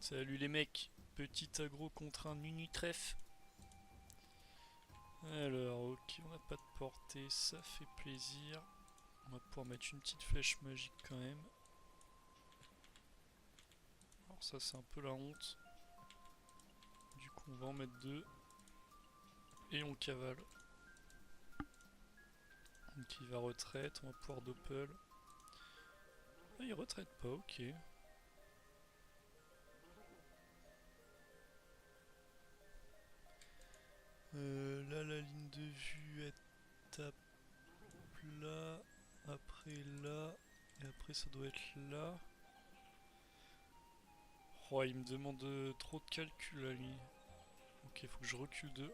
Salut les mecs, petit aggro contre un Nunutref. Alors, ok, on n'a pas de portée, ça fait plaisir. On va pouvoir mettre une petite flèche magique quand même. Alors ça c'est un peu la honte. Du coup on va en mettre deux. Et on cavale. Donc il va retraite, on va pouvoir doppel. Ah il retraite pas, ok. Là la ligne de vue elle tape là, après là, et après ça doit être là. Oh il me demande trop de calcul là lui. Ok faut que je recule de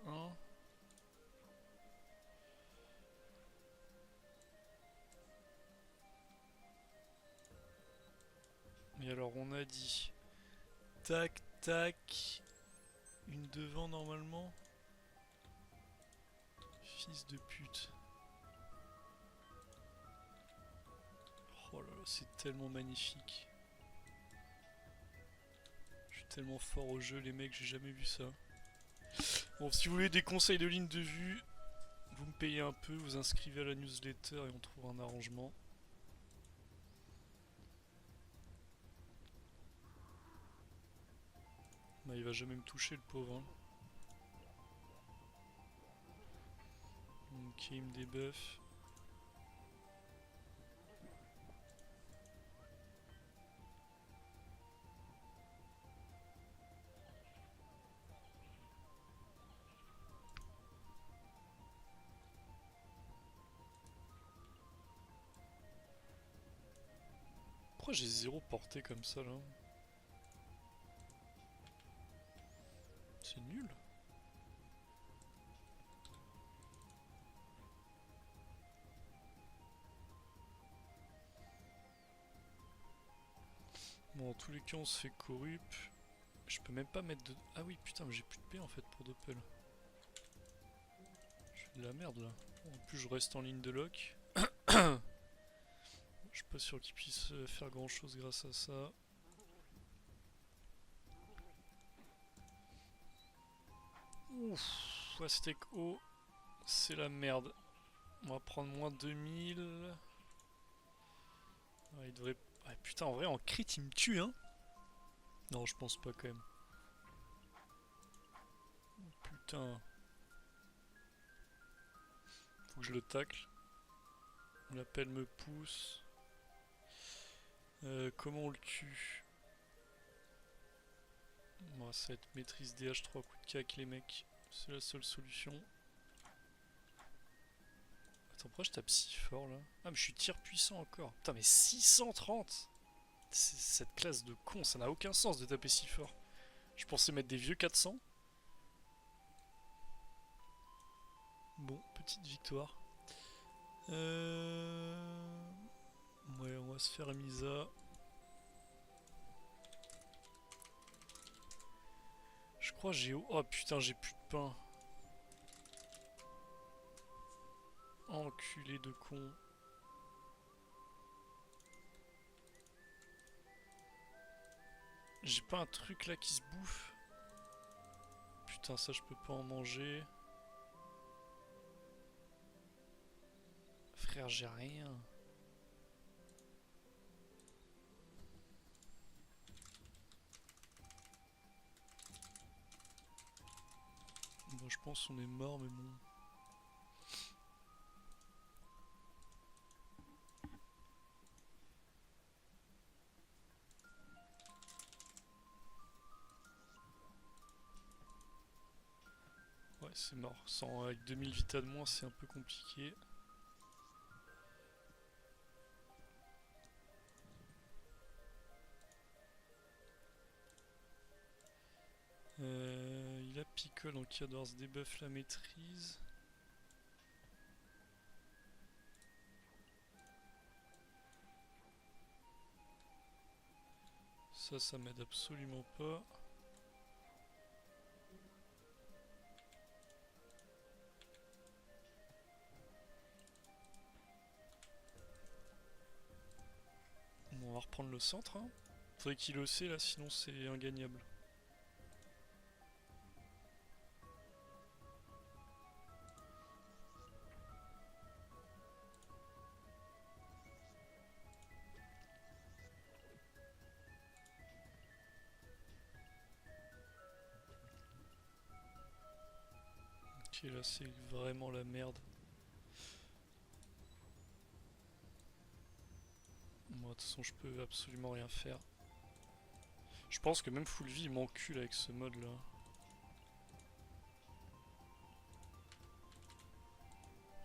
1. Et alors on a dit tac tac, une devant normalement. Fils de pute. Oh là là, c'est tellement magnifique. Je suis tellement fort au jeu les mecs, j'ai jamais vu ça. Bon, si vous voulez des conseils de ligne de vue, vous me payez un peu, vous inscrivez à la newsletter et on trouve un arrangement. Bah, il va jamais me toucher le pauvre. Hein. Ok, il me débuffe. Pourquoi j'ai zéro portée comme ça là? C'est nul. Bon, en tous les cas, on se fait corrup. Je peux même pas mettre de... Ah oui, putain, mais j'ai plus de paix en fait pour doppel. Je fais de la merde là. En plus, je reste en ligne de lock. Je suis pas sûr qu'il puisse faire grand chose grâce à ça. Ouf, Aztec haut, c'est la merde. On va prendre moins 2000. Ah, il devrait... Ah, putain, en vrai, en crit, il me tue, hein. Non, je pense pas quand même. Putain. Faut que je le tacle. L'appel me pousse. Comment on le tue? Bon, ça va être maîtrise DH3 coup de cac les mecs. C'est la seule solution. Attends, pourquoi je tape si fort là? Ah mais je suis tir puissant encore. Putain mais 630. Cette classe de con, ça n'a aucun sens de taper si fort. Je pensais mettre des vieux 400. Bon, petite victoire. Ouais, on va se faire Misa. Je crois que j'ai... Oh putain, j'ai plus de pain. Enculé de con. J'ai pas un truc là qui se bouffe. Putain, ça je peux pas en manger. Frère, j'ai rien. Bon, je pense qu'on est mort, mais bon. Ouais, c'est mort. Avec 2000 vita de moins, c'est un peu compliqué. Il a picole, donc il va devoir se débuff la maîtrise. Ça m'aide absolument pas. Bon, on va reprendre le centre. Hein. Faudrait qu'il le sait là, sinon c'est ingagnable. Ok, là c'est vraiment la merde. Moi, de toute façon, je peux absolument rien faire. Je pense que même full vie, il m'encule avec ce mode là.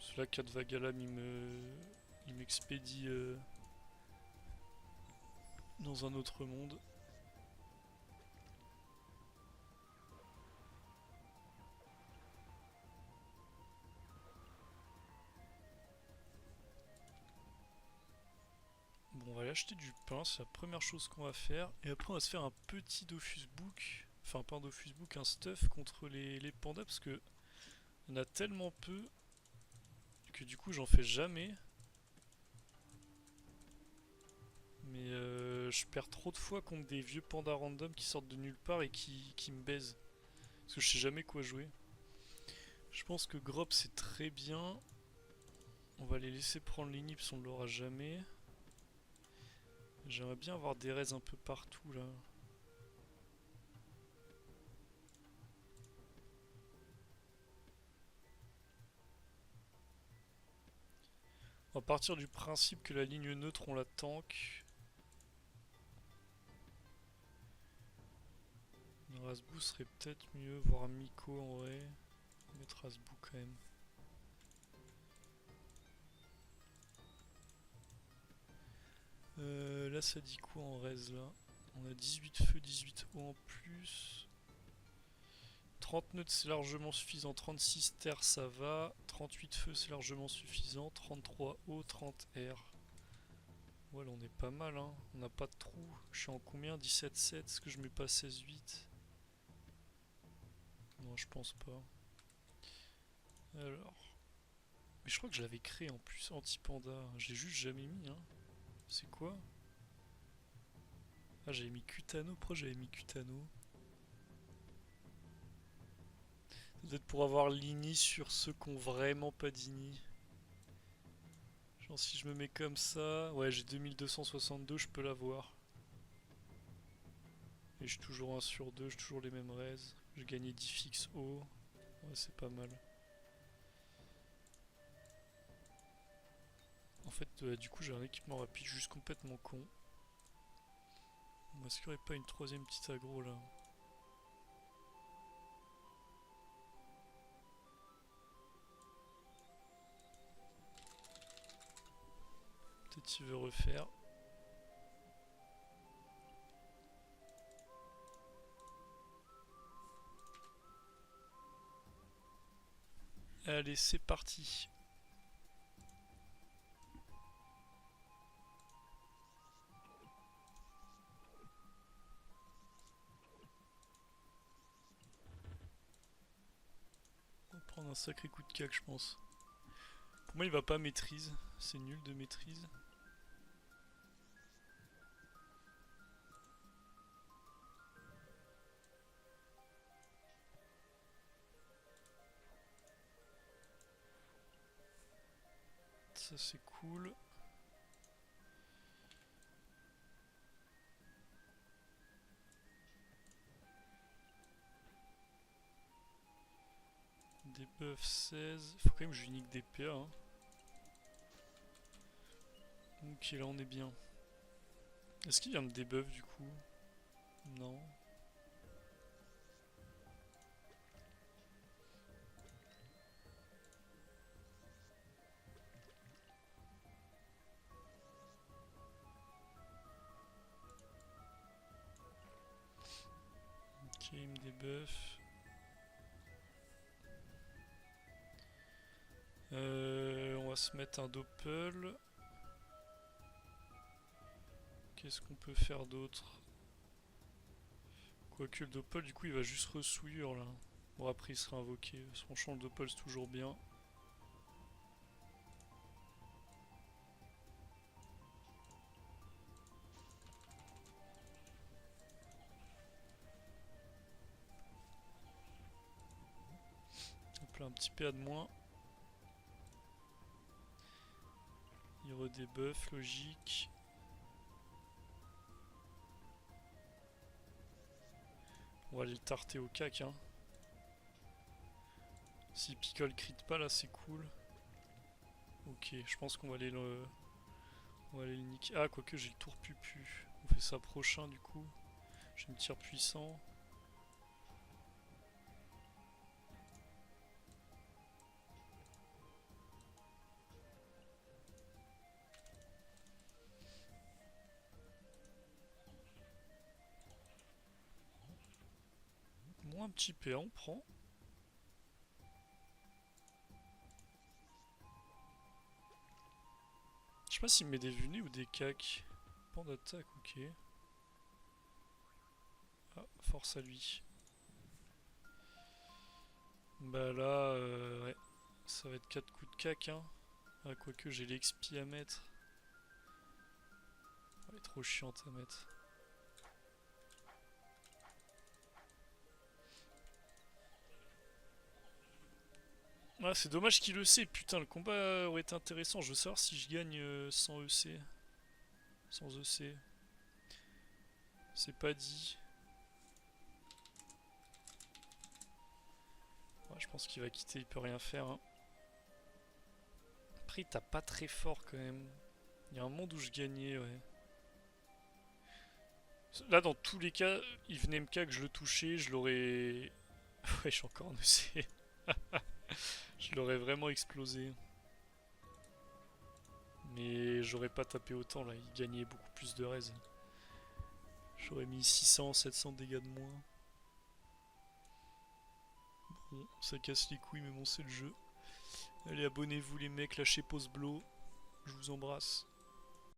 Celui-là, 4 Vagalam, il m'expédie dans un autre monde. Bon, on va aller acheter du pain, c'est la première chose qu'on va faire. Et après, on va se faire un petit Dofus Book. Enfin, pas un Dofus Book, un stuff contre les pandas. Parce que on a tellement peu que du coup, j'en fais jamais. Mais je perds trop de fois contre des vieux pandas random qui sortent de nulle part et qui me baisent. Parce que je sais jamais quoi jouer. Je pense que Grop c'est très bien. On va les laisser prendre l'Inips, on ne l'aura jamais. J'aimerais bien avoir des raids un peu partout là. On va partir du principe que la ligne neutre on la tank. Rasbou serait peut-être mieux, voire Miko en vrai. On va mettre Rasbou quand même. Là ça dit quoi en res là? On a 18 feux, 18 eau en plus. 30 neutres c'est largement suffisant, 36 terre ça va, 38 feux c'est largement suffisant, 33 eau, 30 air. Ouais là on est pas mal hein, on n'a pas de trou. Je suis en combien? 17,7, est-ce que je mets pas 16,8? Non je pense pas. Alors... Mais je crois que je l'avais créé en plus, anti-panda, je l'ai juste jamais mis hein. C'est quoi? Ah j'avais mis Cutano, pourquoi j'avais mis Cutano? Peut-être pour avoir l'ini sur ceux qui ont vraiment pas d'ini. Genre si je me mets comme ça, ouais j'ai 2262, je peux l'avoir. Et je suis toujours 1 sur 2, j'ai toujours les mêmes raises. J'ai gagné 10 fixes haut. Ouais c'est pas mal. En fait du coup j'ai un équipement rapide juste complètement con. Est-ce qu'il n'y aurait pas une troisième petite aggro là? Peut-être il veut refaire. Allez c'est parti. On va prendre un sacré coup de cac je pense. Pour moi il va pas maîtrise, c'est nul de maîtrise. Ça c'est cool. Debuff 16. Faut quand même que je unique des PA. Hein. Ok là on est bien. Est-ce qu'il vient de debuff du coup? Non. Ok il me debuff. On va se mettre un doppel. Qu'est-ce qu'on peut faire d'autre? Quoique le doppel du coup il va juste re-souillure là. Bon après il sera invoqué. Franchement le doppel c'est toujours bien. là, un petit PA de moins. Il redebuff, logique. On va aller le tarter au cac, hein. Si Pickle crit pas là, c'est cool. Ok, je pense qu'on va aller le... On va aller le niquer. Ah, quoique j'ai le tour pupu. On fait ça prochain du coup. J'ai une tir puissant. Moins un petit PA, on prend. Je sais pas s'il me met des vunets ou des cacs. Pan d'attaque, ok. Ah, force à lui. Bah là, ouais. Ça va être 4 coups de cac, hein. Ah, quoique j'ai l'expi à mettre. Elle est trop chiante à mettre. Ah, c'est dommage qu'il le sait. Putain, le combat aurait été intéressant. Je veux savoir si je gagne sans EC. Sans EC. C'est pas dit. Ouais, je pense qu'il va quitter, il peut rien faire. Hein. Après, il tape pas très fort quand même. Il y a un monde où je gagnais, ouais. Là, dans tous les cas, il venait MK que je le touchais, je l'aurais... Ouais, je suis encore en EC. Je l'aurais vraiment explosé. Mais j'aurais pas tapé autant, là. Il gagnait beaucoup plus de raise. J'aurais mis 600, 700 dégâts de moins. Bon, ça casse les couilles, mais bon, c'est le jeu. Allez, abonnez-vous les mecs, lâchez pause blow. Je vous embrasse.